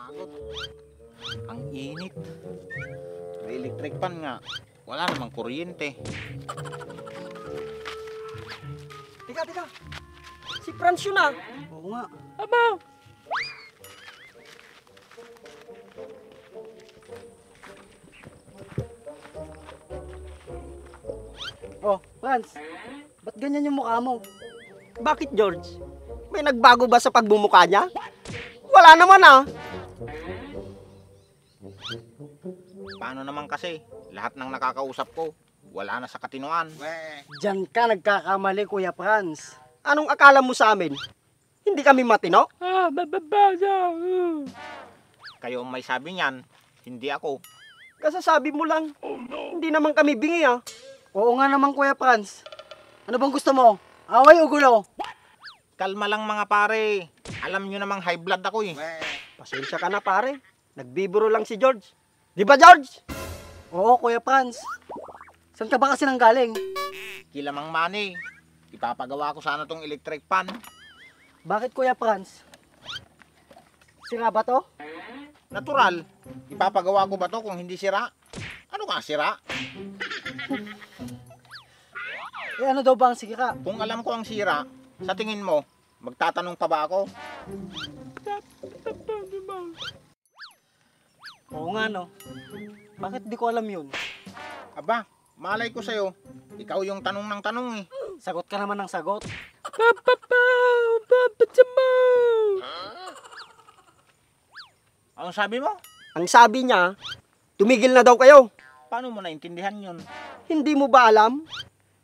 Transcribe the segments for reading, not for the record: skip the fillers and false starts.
Nakakapagod. Ang init. May electric pan nga. Wala namang kuryente. Teka. Si Franz yun ah. Oo nga. Aba! Oh, Franz. Ba't ganyan yung mukha mo? Bakit, George? May nagbago ba sa pagbumukha niya? Wala naman ah. Paano naman kasi? Lahat ng nakakausap ko, wala na sa katinuan. Diyan ka nagkakamali, Kuya Franz. Anong akala mo sa amin? Hindi kami matino? Kayo ang may sabi niyan, hindi ako. Kasasabi mo lang. Hindi naman kami bingi ah. Oo nga naman, Kuya Franz. Ano bang gusto mo? Away o gulo? Kalma lang mga pare. Alam nyo namang high blood ako eh. Pasensya ka na pare. Nagbibiro lang si George. Di ba, George? Oo, Kuya Franz. Saan ka ba kasi nanggaling? Kilamang money. Ipapagawa ko sana tong electric pan. Bakit, Kuya Franz? Sira ba to? Natural. Ipapagawa ko ba to kung hindi sira? Ano ka, sira? Eh ano daw ba ang sira? Kung alam ko ang sira, sa tingin mo, magtatanong pa ba ako? Oo nga no. Bakit di ko alam yun? Aba, malay ko sa'yo. Ikaw yung tanong ng tanong eh. Sagot ka naman ng sagot. Anong sabi mo? Ang sabi niya, tumigil na daw kayo. Paano mo naintindihan yun? Hindi mo ba alam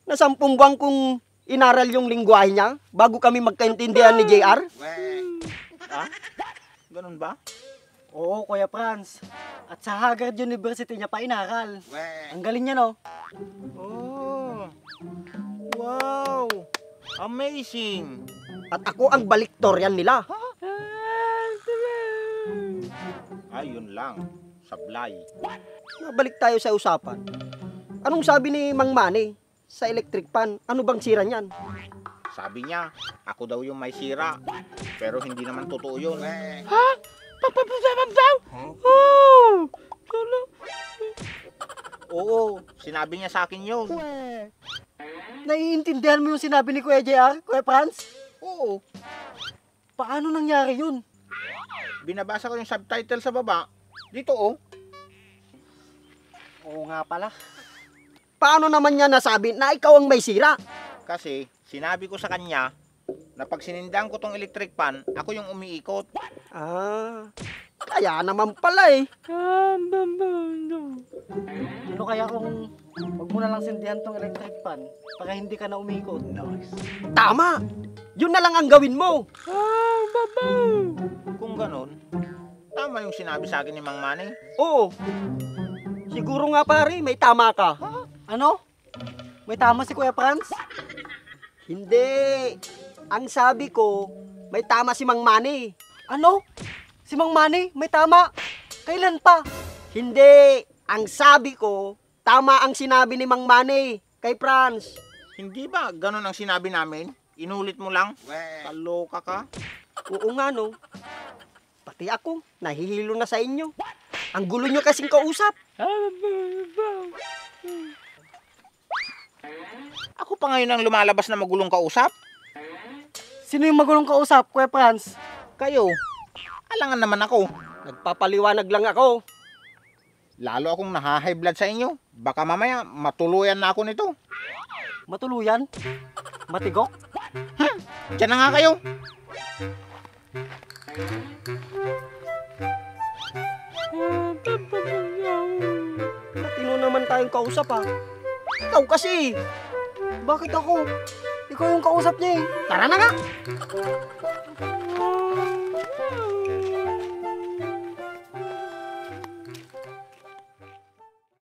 na 10 buwan kong inaral yung lingwahe niya bago kami magkaintindihan ni JR? Ha? Ganun ba? Oo, Kuya Franz. At sa Harvard University niya pa inaral. Ang galing niya no? Oh. Wow. Amazing. At ako ang baliktoryan nila. Ayun lang. Sablay. Mabalik tayo sa usapan. Anong sabi ni Mang Manny sa electric pan? Ano bang sira niyan? Sabi niya, ako daw yung may sira. Pero hindi naman totoo yun. Ha? Papapasabagsaw? Oh! Oo, sinabi niya sa akin yun. Naiintindihan mo yung sinabi ni Kuya JR, Kuya Franz? Oo, Paano nangyari yun? binabasa ko yung subtitle sa baba. Dito oh. Oo nga pala. Paano naman niya nasabi na ikaw ang may sira? Kasi sinabi ko sa kanya na pag sinindang ko tong electric pan, ako yung umiikot. Ah, kaya naman pala eh. Ano kaya kung wag mo na lang sindihan tong electric fan para hindi ka na umikot? Tama! Yun na lang ang gawin mo. Kung ganon, tama yung sinabi sa akin ni Mang Manny. Oo. Siguro nga pare, may tama ka. Ano? May tama si Kuya Franz? Hindi. Ang sabi ko, may tama si Mang Manny. Ano? Si Mang Manny, may tama. Kailan pa? Hindi. Ang sabi ko, tama ang sinabi ni Mang Manny kay Franz. Hindi ba ganon ang sinabi namin? Inulit mo lang? Kaloka ka? Oo nga no. Pati ako, nahihilo na sa inyo. Ang gulo nyo kasing kausap. Ako pa ngayon ang lumalabas na magulong kausap? Sino yung magulong kausap, Kuya Franz? Kayo. Alangan naman ako. Nagpapaliwanag lang ako. Lalo akong naha-high blood sa inyo. Baka mamaya matuluyan na ako nito. Matuluyan? Matigok? Diyan na nga kayo. Matino naman tayong kausap ha. Ikaw kasi. Bakit ako? Ikaw yung kausap niya eh. Tara na nga.